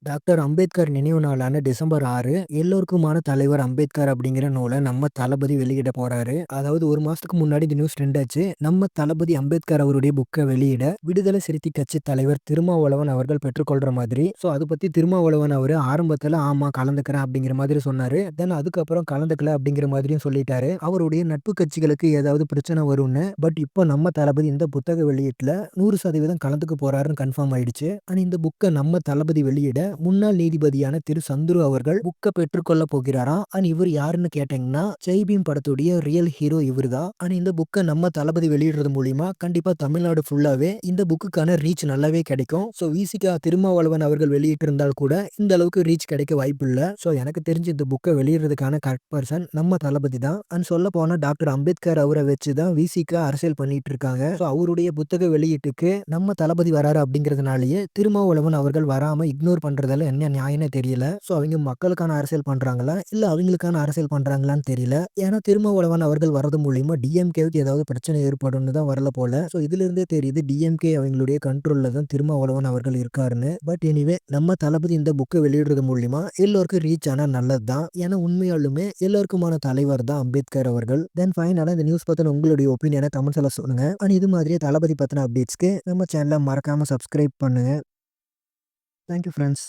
Doctor Ambedkar நினைவு நாளான December 6 எல்லோருக்குமான தலைவர் அம்பேத்கர் அப்படிங்கிற நூலை நம்ம தளபதி வெளியிட போறாரு. அதாவது ஒரு மாசத்துக்கு முன்னாடி இந்த நியூஸ் ட்ரெண்ட் ஆச்சு. நம்ம தளபதி அம்பேத்கர் அவருடைய புக்கை வெளியிட விடுதலை சிறுத்தை கட்சி தலைவர் திருமாவளவன் அவர்கள் பெற்றுக்கொள்ற மாதிரி. ஸோ அதை பத்தி திருமாவளவன் அவர் ஆரம்பத்தில் ஆமா கலந்துக்கிறேன் அப்படிங்கிற மாதிரி சொன்னாரு. தென் அதுக்கப்புறம் கலந்துக்கல அப்படிங்கிற மாதிரியும் சொல்லிட்டாரு. அவருடைய நட்பு கட்சிகளுக்கு ஏதாவது பிரச்சனை வரும்னு. பட் இப்போ நம்ம தளபதி இந்த புத்தக வெளியீட்டுல 100% கலந்துக்க போறாருன்னு கன்ஃபார்ம் ஆயிடுச்சு. அண்ட் இந்த புக்கை நம்ம தளபதி வெளியிட முன்னாள் நீதிபதியான திரு சந்துரு அவர்கள் புக்கை பெற்றுக்கொள்ள போகிறாராம். அண்ட் இவர் யாருன்னு கேட்டீங்கன்னா ஜெய்பீம் படத்துடைய ரியல் ஹீரோ இவர் தான். அண்ட் இந்த புக்கை நம்ம தளபதி வெளியிடுறது மூலியமா கண்டிப்பா தமிழ்நாடு ஃபுல்லாவே இந்த புக்குக்கான ரீச் நல்லாவே கிடைக்கும். ஸோ விசிகா திருமாவளவன் அவர்கள் வெளியிட்டு இருந்தால் கூட இந்த அளவுக்கு ரீச் கிடைக்க வாய்ப்பு இல்லை. ஸோ எனக்கு தெரிஞ்சு இந்த புக்கை வெளியிடுறதுக்கான கரெக்ட் பர்சன் நம்ம தளபதி தான். அண்ட் சொல்ல போனா டாக்டர் அம்பேத்கர் அவரை வச்சு தான் விசிகா அரசியல் பண்ணிட்டு இருக்காங்க. ஸோ அவருடைய புத்தக வெளியீட்டுக்கு நம்ம தளபதி வராரு அப்படிங்கிறதுனாலயே திருமாவளவன் அவர்கள் வராம இக்னோர் பண்றதால என்ன நியாயம்னே தெரியல. ஸோ அவங்க மக்களுக்கான அரசியல் பண்றாங்களா இல்ல அவங்களுக்கான அரசியல் பண்றாங்களான்னு தெரியல. ஏன்னா திருமாவளவன் அவர்கள் வரது மூலியமா டிஎம்கேவுக்கு ஏதாவது பிரச்சனை ஏற்படும்னு தான் வரல போல. ஸோ இதுல இருந்தே தெரியுது டிஎம்கே அவங்களுடைய கண்ட்ரோல்ல தான் திருமாவளவன் அவர்கள் இருக்காருன்னு. பட் எனிவே நம்ம தளபதி இந்த புக்கை வெளியிடுறது மூலியமா எல்லோருக்கும் ரீச் ஆனா நல்லது தான். ஏன்னா உண்மையாலுமே எல்லோருக்குமான தலைவர் தான் அம்பேத்கர் அவர்கள். தென் ஃபைனலா இந்த நியூஸ் பத்தின உங்களுடைய ஒப்பீனியனை கமெண்ட்ஸ்ல சொல்லுங்க. அண்ட் இது மாதிரியே தளபதி பத்தின அப்டேட்ஸ்க்கு நம்ம சேனலை மறக்காம சப்ஸ்கிரைப் பண்ணுங்க. Thank you friends.